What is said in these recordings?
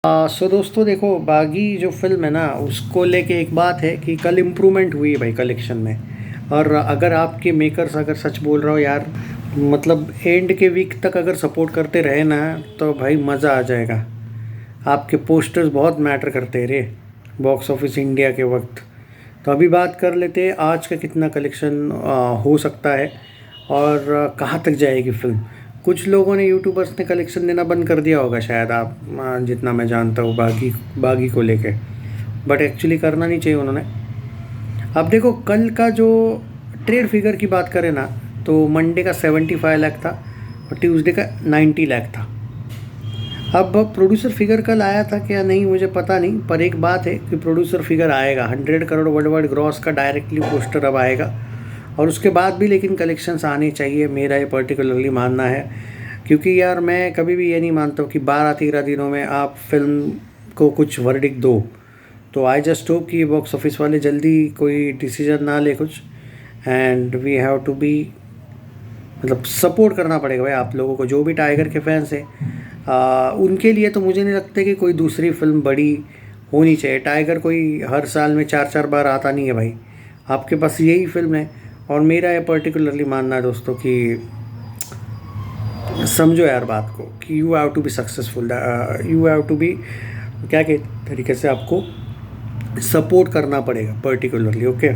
सो दोस्तों देखो, बागी जो फिल्म है ना, उसको लेके एक बात है कि कल इम्प्रूवमेंट हुई है भाई कलेक्शन में। और अगर आपके मेकर्स अगर सच बोल रहा हो यार, मतलब एंड के वीक तक अगर सपोर्ट करते रहे ना, तो भाई मज़ा आ जाएगा। आपके पोस्टर्स बहुत मैटर करते हैं रे बॉक्स ऑफिस इंडिया के वक्त। तो अभी बात कर लेते हैं आज का कितना कलेक्शन हो सकता है और कहाँ तक जाएगी फिल्म। कुछ लोगों ने यूट्यूबर्स ने कलेक्शन देना बंद कर दिया होगा शायद, आप जितना मैं जानता हूँ बागी बागी को लेके। बट एक्चुअली करना नहीं चाहिए उन्होंने। अब देखो, कल का जो ट्रेड फिगर की बात करें ना, तो मंडे का 75 लाख था और ट्यूसडे का 90 लाख था। अब प्रोड्यूसर फिगर कल आया था क्या नहीं मुझे पता नहीं, पर एक बात है कि प्रोड्यूसर फिगर आएगा। 100 करोड़ वर्ल्ड वाइड ग्रॉस का डायरेक्टली पोस्टर अब आएगा। और उसके बाद भी लेकिन कलेक्शंस आने चाहिए, मेरा ये पर्टिकुलरली मानना है। क्योंकि यार मैं कभी भी ये नहीं मानता हूँ कि 12-13 दिनों में आप फिल्म को कुछ वर्डिक्ट दो। तो आई जस्ट होप कि बॉक्स ऑफिस वाले जल्दी कोई डिसीजन ना ले कुछ। And we have to be, मतलब सपोर्ट करना पड़ेगा भाई आप लोगों को, जो भी टाइगर के फैंस हैं। उनके लिए तो मुझे नहीं लगता कि कोई दूसरी फिल्म बड़ी होनी चाहिए। टाइगर कोई हर साल में 4-4 बार आता नहीं है भाई, आपके पास यही फिल्म है। और मेरा ये पर्टिकुलरली मानना है दोस्तों कि समझो यार बात को कि you have to be successful, you have to be क्या के तरीके से आपको सपोर्ट करना पड़ेगा पर्टिकुलरली, ओके।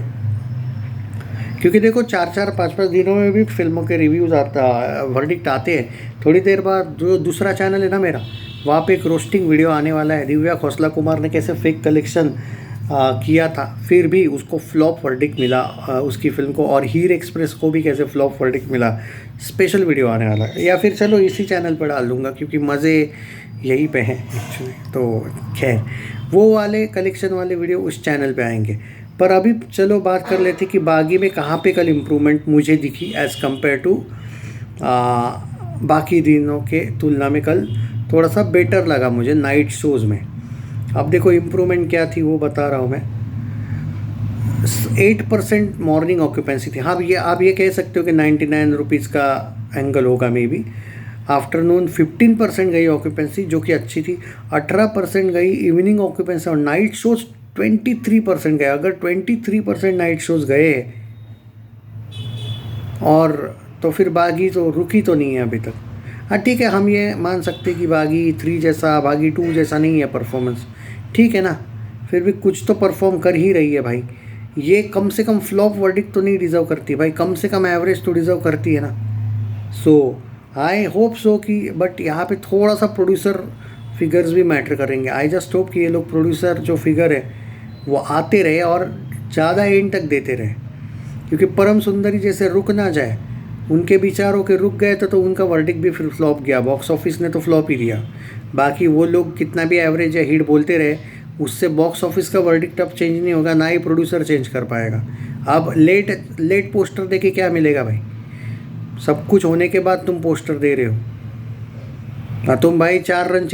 क्योंकि देखो 4-4 5-5 दिनों में भी फिल्मों के रिव्यूज़ आता, वर्डिक्ट आते हैं। थोड़ी देर बाद जो दूसरा चैनल है ना मेरा, वहाँ पे एक रोस्टिंग वीडियो आने वाला है। दिव्या खोसला कुमार ने कैसे फेक कलेक्शन किया था, फिर भी उसको फ्लॉप वर्डिक्ट मिला उसकी फिल्म को। और हीर एक्सप्रेस को भी कैसे फ्लॉप वर्डिक्ट मिला। स्पेशल वीडियो आने वाला है, या फिर चलो इसी चैनल पर डाल दूँगा क्योंकि मज़े यहीं पे हैं एक्चुअली। तो खैर, वो वाले कलेक्शन वाले वीडियो उस चैनल पे आएंगे। पर अभी चलो बात कर लेते कि बागी में कहाँ पे कल इम्प्रूवमेंट मुझे दिखी एज़ कम्पेयर टू बाकी दिनों के तुलना में। कल थोड़ा सा बेटर लगा मुझे नाइट शोज़ में। अब देखो इम्प्रूवमेंट क्या थी वो बता रहा हूँ मैं। 8% मॉर्निंग ऑक्यूपेंसी थी। हाँ, ये आप ये कह सकते हो कि 99 रुपीज़ का एंगल होगा मे बी। आफ्टरनून 15% गई ऑक्यूपेंसी, जो कि अच्छी थी। 18% गई इवनिंग ऑक्यूपेंसी। और नाइट शोज 23% गए। अगर 23% नाइट शोज गए और तो फिर बागी तो रुकी तो नहीं है अभी तक। हाँ ठीक है, हम ये मान सकते हैं कि बागी 3 जैसा, बागी 2 जैसा नहीं है परफॉर्मेंस, ठीक है ना। फिर भी कुछ तो परफॉर्म कर ही रही है भाई। ये कम से कम फ्लॉप वर्डिक्ट तो नहीं डिज़र्व करती भाई, कम से कम एवरेज तो डिज़र्व करती है ना। सो आई होप सो कि, बट यहाँ पे थोड़ा सा प्रोड्यूसर फिगर्स भी मैटर करेंगे। आई जस्ट होप कि ये लोग प्रोड्यूसर जो फिगर है वो आते रहे और ज़्यादा एंड तक देते रहे। क्योंकि परम सुंदरी जैसे रुक ना जाए, उनके विचारों के रुक गए तो उनका वर्डिक्ट भी फिर फ्लॉप गया। बॉक्स ऑफिस ने तो फ्लॉप ही दिया। बाकी वो लोग कितना भी एवरेज या हिट बोलते रहे, उससे बॉक्स ऑफिस का वर्डिक्ट अब चेंज नहीं होगा, ना ही प्रोड्यूसर चेंज कर पाएगा। अब लेट पोस्टर देके क्या मिलेगा भाई? सब कुछ होने के बाद तुम पोस्टर दे रहे हो। हाँ, तुम भाई 4 रन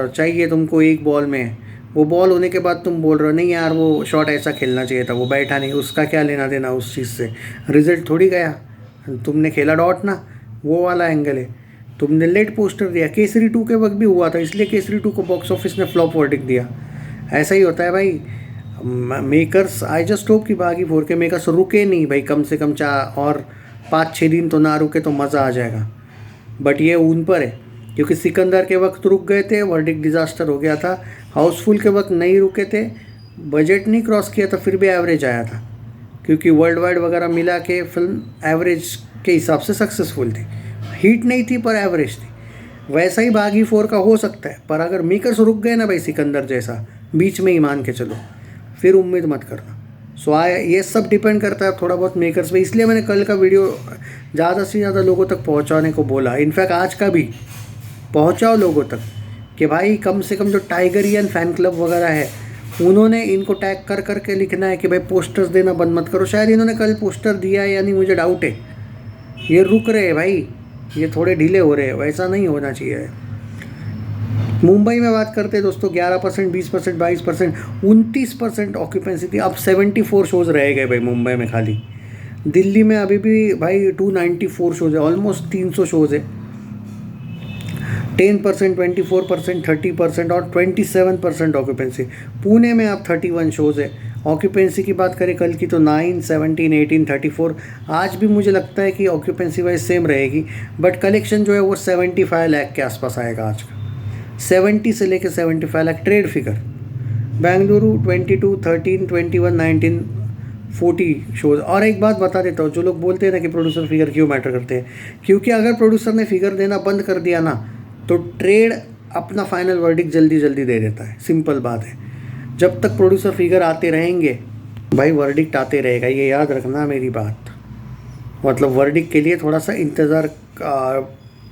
चाहिए तुमको एक बॉल में, वो बॉल होने के बाद तुम बोल रहे हो नहीं यार वो शॉट ऐसा खेलना चाहिए था, वो बैठा नहीं। उसका क्या लेना देना उस चीज़ से? रिजल्ट थोड़ी गया, तुमने खेला डॉट ना, वो वाला एंगल है। तुमने लेट पोस्टर दिया। केसरी 2 के वक्त भी हुआ था, इसलिए केसरी 2 को बॉक्स ऑफिस ने फ्लॉप वर्डिक्ट दिया। ऐसा ही होता है भाई। मेकर्स, आई जस्ट होप कि बागी 4 के मेकर्स रुके नहीं भाई, कम से कम 4 और 5-6 दिन तो ना रुके तो मज़ा आ जाएगा। बट ये उन पर है, क्योंकि सिकंदर के वक्त रुक गए थे, वर्डिक्ट डिज़ास्टर हो गया था। हाउसफुल के वक्त नहीं रुके थे, बजट नहीं क्रॉस किया था, फिर भी एवरेज आया था। क्योंकि वर्ल्ड वाइड वगैरह मिला के फिल्म एवरेज के हिसाब से सक्सेसफुल थी। हिट नहीं थी पर एवरेज थी। वैसा ही बागी 4 का हो सकता है, पर अगर मेकर्स रुक गए ना भाई सिकंदर जैसा, बीच में ही मान के चलो, फिर उम्मीद मत करना। सो ये सब डिपेंड करता है थोड़ा बहुत मेकर्स पे। इसलिए मैंने कल का वीडियो ज़्यादा से ज़्यादा लोगों तक पहुंचाने को बोला। इनफैक्ट आज का भी पहुंचाओ लोगों तक कि भाई कम से कम जो टाइगरियन फ़ैन क्लब वगैरह है, उन्होंने इनको टैग कर करके लिखना है कि भाई पोस्टर्स देना बंद मत करो। शायद इन्होंने कल पोस्टर दिया है या नहीं मुझे डाउट है। ये रुक रहे हैं भाई, ये थोड़े ढीले हो रहे हैं, वैसा नहीं होना चाहिए। मुंबई में बात करते हैं दोस्तों, 11%, 20%, 22%, 29% ऑक्यूपेंसी थी। अब 74 शोज़ रह गए भाई मुंबई में खाली। दिल्ली में अभी भी भाई 294 शोज़ है, ऑलमोस्ट 300 शोज़ है। 10%, 24%, 30% और 27% ऑक्यूपेंसी। पुणे में आप 31 शोज़ है। ऑक्यूपेंसी की बात करें कल की तो 9, 17, 18, 34। आज भी मुझे लगता है कि ऑक्यूपेंसी वाइज सेम रहेगी, बट कलेक्शन जो है वो 75 लाख के आसपास आएगा आज का। 70 से लेकर 75 lakh trade figure. Bengaluru 22, 13, 21, 19, 40 shows. और एक बात बता देता हूँ, जो लोग बोलते हैं ना कि प्रोड्यूसर फिगर क्यों मैटर करते हैं, क्योंकि अगर प्रोड्यूसर ने फिगर देना बंद कर दिया ना तो ट्रेड अपना फाइनल वर्डिक्ट जल्दी जल्दी दे देता है। सिंपल बात है। जब तक प्रोड्यूसर फिगर आते रहेंगे भाई वर्डिक्ट आते रहेगा, ये याद रखना मेरी बात। मतलब वर्डिक्ट के लिए थोड़ा सा इंतज़ार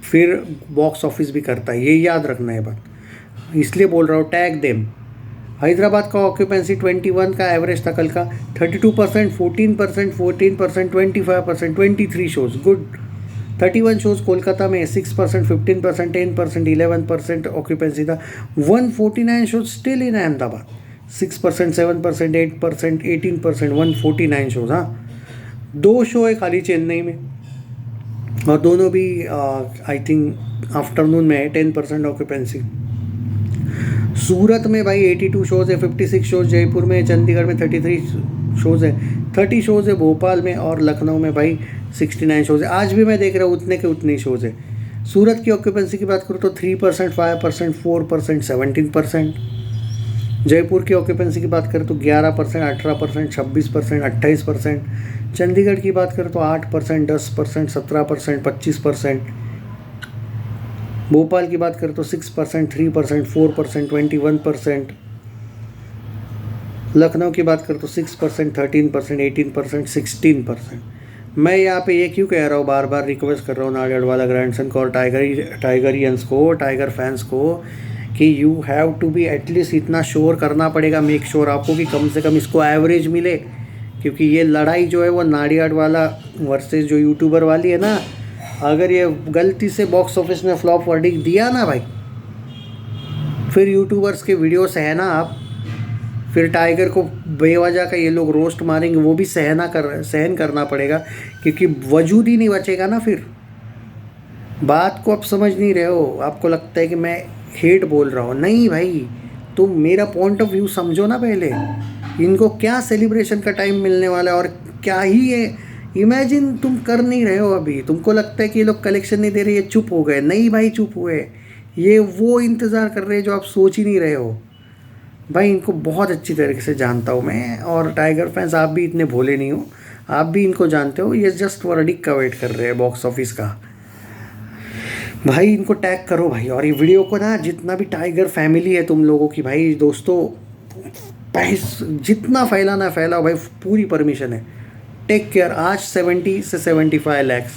फिर बॉक्स ऑफिस भी करता है, ये याद रखना है बात। इसलिए बोल रहा हूँ टैग देम। हैदराबाद का ऑक्यूपेंसी 21 का एवरेज था कल का, 32%, 14%, 14%, 25%, 23 शोज़, गुड। 31 शोज़ कोलकाता में 6%, 15%, 10%, 11% ऑक्यूपेंसी था। 149 shows still in Ahmedabad, 6%, 7%, 8%, 18%, 149 shows. हाँ, 2 शो है खाली चेन्नई में और दोनों भी आई थिंक आफ्टरनून में है, 10% ऑक्यूपेंसी। सूरत में भाई 82 शोज़ है, 56 शोज़ जयपुर में, चंडीगढ़ में 33 शोज़ है, 30 शोज़ है भोपाल में और लखनऊ में भाई 69 शोज़ है। आज भी मैं देख रहा हूँ उतने के उतने ही शोज़ है। सूरत की ऑक्यूपेंसी की बात करूँ तो 3%, 5%, 4%, 17%। जयपुर की ऑक्यूपेंसी की बात करें तो 11%, 18%, 26%, 28%। चंडीगढ़ की बात करें तो 8%, 10%, 17%, 25%। भोपाल की बात करें तो 6%, 3%, 4%, 21%। लखनऊ की बात करें तो 6%, 13%, 18%, 16%। मैं यहाँ पे ये क्यों कह रहा हूँ, बार बार रिक्वेस्ट कर रहा हूँ नाडियाडवाला ग्रैंडसन को और टाइगरियंस को, टाइगर फैंस को, कि you have to be at least इतना श्योर करना पड़ेगा, मेक श्योर आपको कि कम से कम इसको एवरेज मिले। क्योंकि ये लड़ाई जो है वो नाडियाडवाला वर्सेस जो यूट्यूबर वाली है ना, अगर ये गलती से बॉक्स ऑफिस में फ्लॉप वर्डिक्ट दिया ना भाई, फिर यूट्यूबर्स के वीडियोस है ना आप, फिर टाइगर को बेवजह का ये लोग रोस्ट मारेंगे, वो भी सहन करना पड़ेगा, क्योंकि वजूद ही नहीं बचेगा ना फिर। बात को आप समझ नहीं रहे हो, आपको लगता है कि मैं हेट बोल रहा हूँ। नहीं भाई, तुम मेरा पॉइंट ऑफ व्यू समझो ना पहले। इनको क्या सेलिब्रेशन का टाइम मिलने वाला है और क्या ही है, इमेजिन तुम कर नहीं रहे हो अभी। तुमको लगता है कि ये लोग कलेक्शन नहीं दे रहे, ये चुप हो गए। नहीं भाई, चुप हुए, ये वो इंतज़ार कर रहे हैं जो आप सोच ही नहीं रहे हो। भाई इनको बहुत अच्छी तरीके से जानता हूँ मैं, और टाइगर फैंस आप भी इतने भोले नहीं हो, आप भी इनको जानते हो। ये जस्ट वर्डिक्ट का वेट कर रहे हैं बॉक्स ऑफिस का। भाई इनको टैग करो भाई, और ये वीडियो को ना जितना भी टाइगर फैमिली है तुम लोगों की भाई दोस्तों, जितना फैलाना फैलाओ भाई, पूरी परमिशन है। Take care. आज 70 से 75 लैक्स